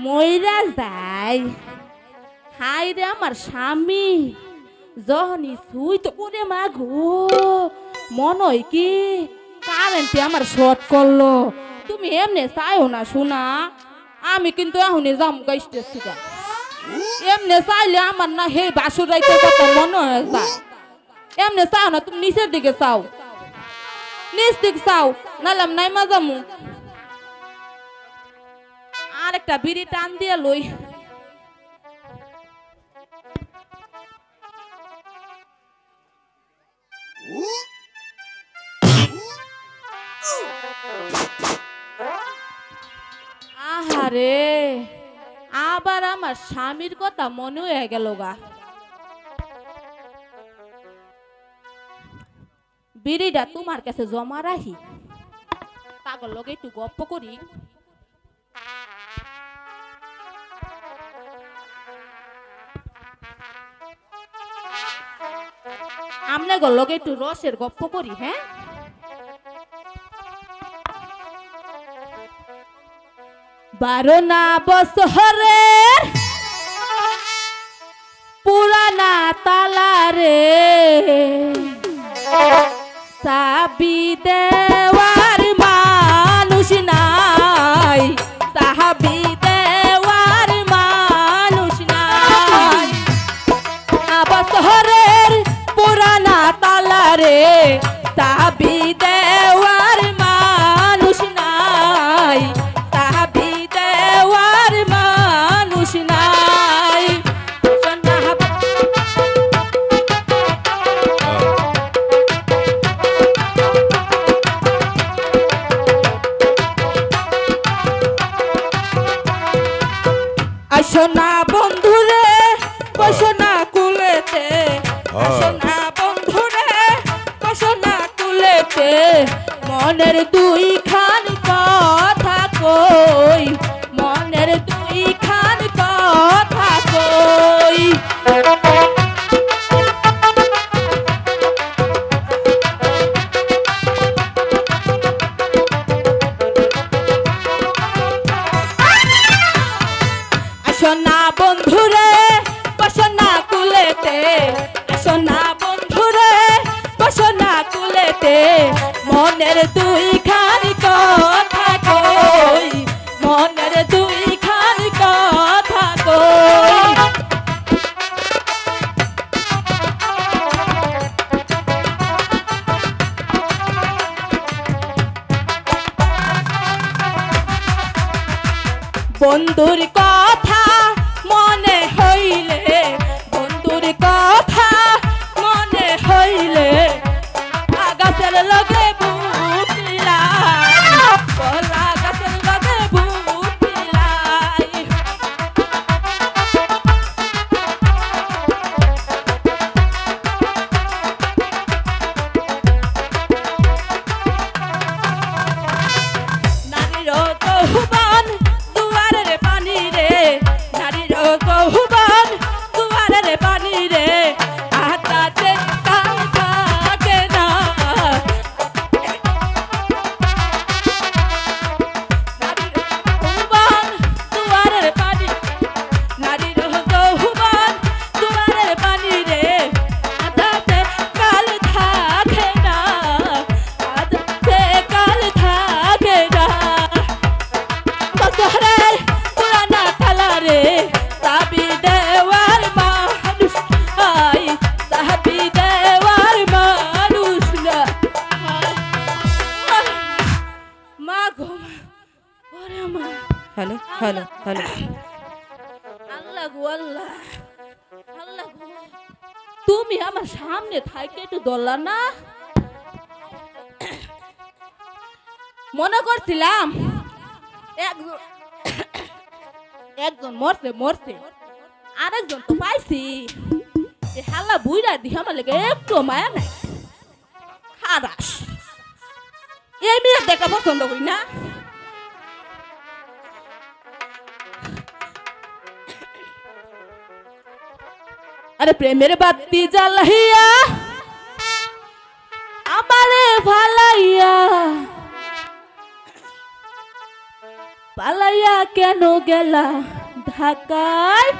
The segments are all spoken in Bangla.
মইরা যাই হাই রে আমার স্বামী যখনই শুই তো ওরে মা গো মন হয় কি কারেন্টে আমার শর্ট করলো তুমি এমনি চাইও না শোনা আমি কিন্তু এখনই যাম গাইস্টের থেকে এমনি চাইলে আমার না হে বাসুর রাইতে কথা মনে হয়ে যায় এমনি চাও না তুমি নিচের দিকে চাও নিচ দিকে চাও নালাম নাই মাজামু আর একটা বিড়ি টান দিয়ে লই আহারে আবার আমার স্বামীর কথা মনে হয়ে গেল গা বিড়িটা তোমার কাছে জমা রাখি পাগল লগে একটু গপ্প করি আমনে লগে একটু রসের গপ্প করি হ্যাঁ 12 না বছরের পুরানা তালা রে চাবি দেওয়ার মানুষ নাই চাবি দেওয়ার মানুষ নাই বছরের পুরানা তালা রে চাবি দেওয়ার মানুষ নাই চাবি দেওয়ার মানুষ নাই আসনা বন্ধুরে বসনা কুলেতে আসনা বন্ধুরে বসনা কুলেতে মনের দুই খান কথা কই মনের দুই খান কথা কই আসনা বন্ধুরে বসনা কুলেতে আসনা বন্ধুরে বসনা কুলেতে মনের দুই খান কথা কই মনের দুই খান কথা কই বন্ধুর কথা মনে হইলে বন্ধুর কথা মনে হইলে গাছের লগে বুকলাই কলা গাছের লগে বুকলাই নারীর যৌবন দুয়ারের পানি রে নারীর যৌবন দুয়ারের পানি রে হাতাতে কাল থাকে না নারীর যৌবন দুয়ারের পানি নারীর যৌবন দুয়ারের পানি রে হাতাতে কাল থাকে না হাতাতে কাল থাকে না বছরের পুরানা তালা রে চাবি দেওয়ার মানুষ নাই চাবি দেওয়ার মানুষ না মা গো ওরে মা হ্যালো হ্যালো হ্যালো আল্লাহ গো আল্লাহ আল্লাহ গো তুমি আমার সামনে থাইকে একটু দল্লা না মনে করছিলাম একজন একজন মরছে মরছে আরেকজন তো পাইছি এই হাল্লা বুইরা দিয়ে আমার লেগে একটু মায়া নাই খারাস এই মেয়ে দেখা পছন্দ করি না আরে প্রেমের বাতি জ্বালাইয়া আমারে ভালাইয়া পালা পালাইয়া কেন গেলা ঢাকায়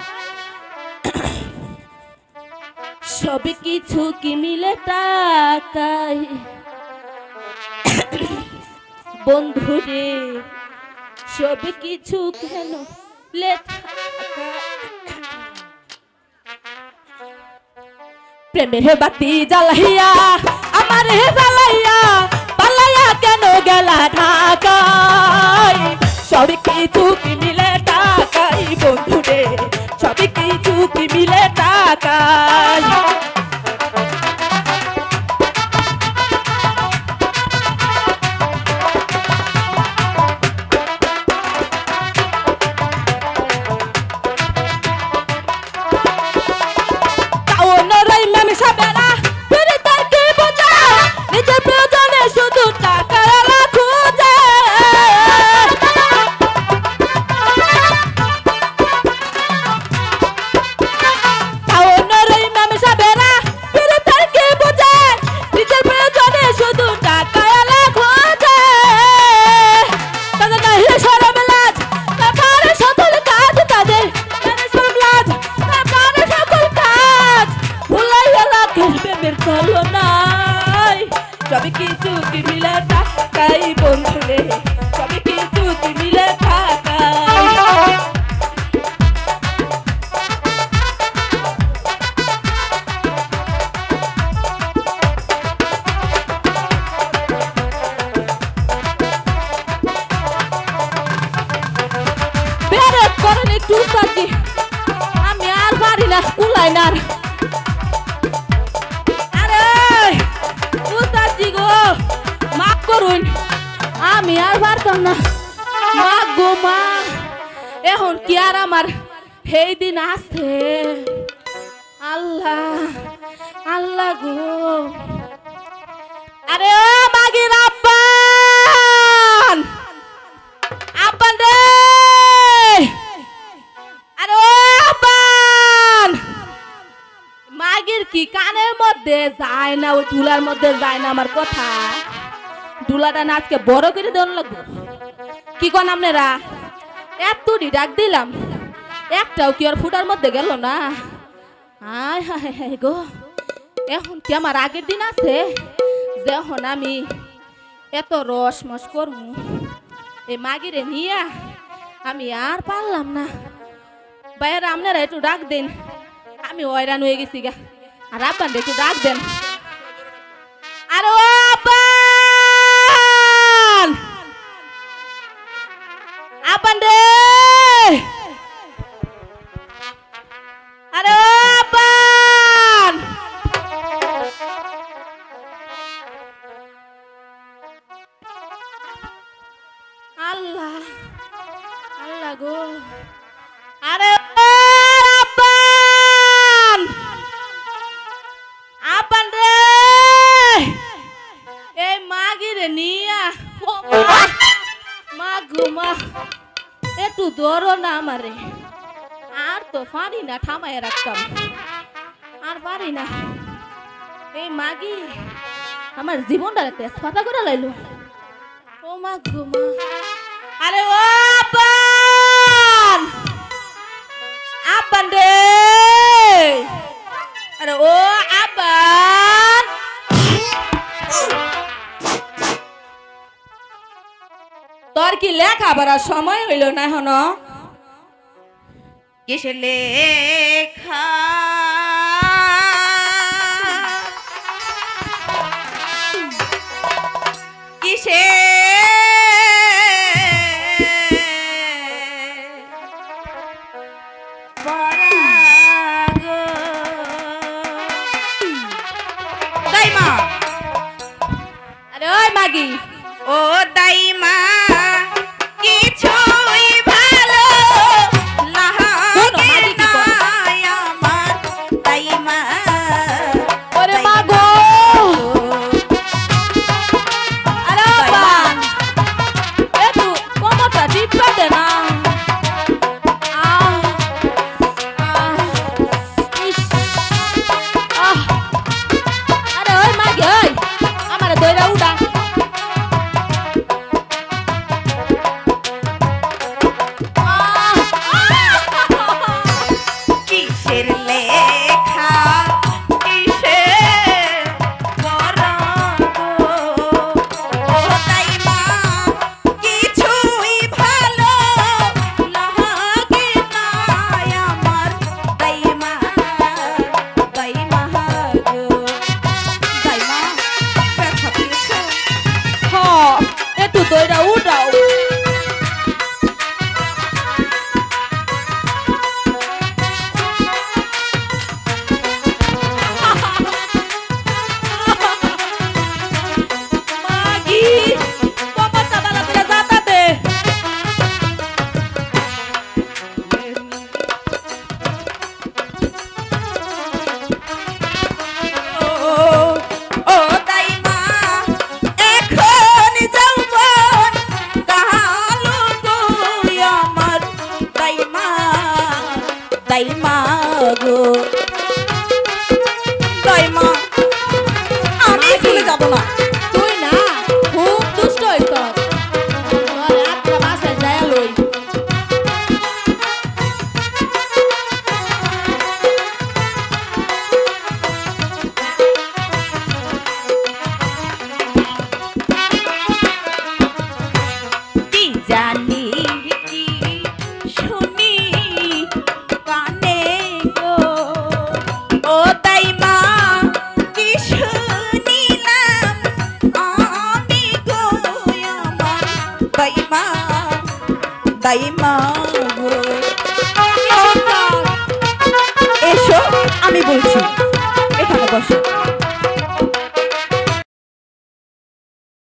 সব কিছু কি মিলে টাকায় বন্ধুরে সব কিছু কেন প্রেমের বাতি জ্বালাইয়া আমার জ্বালাইয়া পালাইয়া কেন গেলা ঢাকায় সব কিছু কি মিলে টাকায় বন্ধুরে সব কিছু কি মিলে টাকায় সবই কিছু কি মিলে টাকাই বন্ধুরে সবই কিছু কি মিলে টাকাই বেরে করেন একটু সাজি আমি আর পারি না কুলাই না আমি আর পারতাম না মা গো মা এখন কি আর আমার সেই দিন আছে আল্লাহ আল্লাহ গো আরে ও মাগির আব্বান আব্বান রে আরে ও আব্বান মাগির কি কানের মধ্যে যায় না ওই চুলার মধ্যে যায় না আমার কথা দুলাটা না আজকে বড় করে দেওয়ার লাগবো কি কোন আপনারা এত ডাক দিলাম একটাও কি আর ফুটার মধ্যে গেল না হায় হায় হায় গো এখন কি আমার আগের দিন আছে যখন আমি এত রস মস করবো এই মাগিরে নিয়ে আমি আর পারলাম না বাইরে আপনারা একটু ডাক দেন আমি হয়রান হয়ে গেছি গা আর আপনারা একটু ডাক দেন আর ও আপন রে আরে আপন আল্লাহ আল্লাহ গো আরে আপন আপন রে এই মাগিরে নিয়া মা গো মা একটু ধরো না আমারে আর তো পারি না থামায় রাখতাম আর পারি না এই মাগি আমার জীবনটা তেজপাতা করে লাইলো ও মা গো মা আরে ও আপন আপন রে আরে ও আপন তোর কি লেখা পড়ার সময় হইল না এখন কিসের লেখা কিসে দাইমা আরে ওই মাগি ও দাইমা দাইমা গো দাইমা আমি চলে যাব না তুই না খুব দুষ্ট হইছ তোর একটা বাসায় যায় লই কি জানি কি শুনি কানে গো ও দাইমা কি শুনিলাম আমি গো আমার দাইমা দাইমা গো এসো আমি বলছি এখানে বসো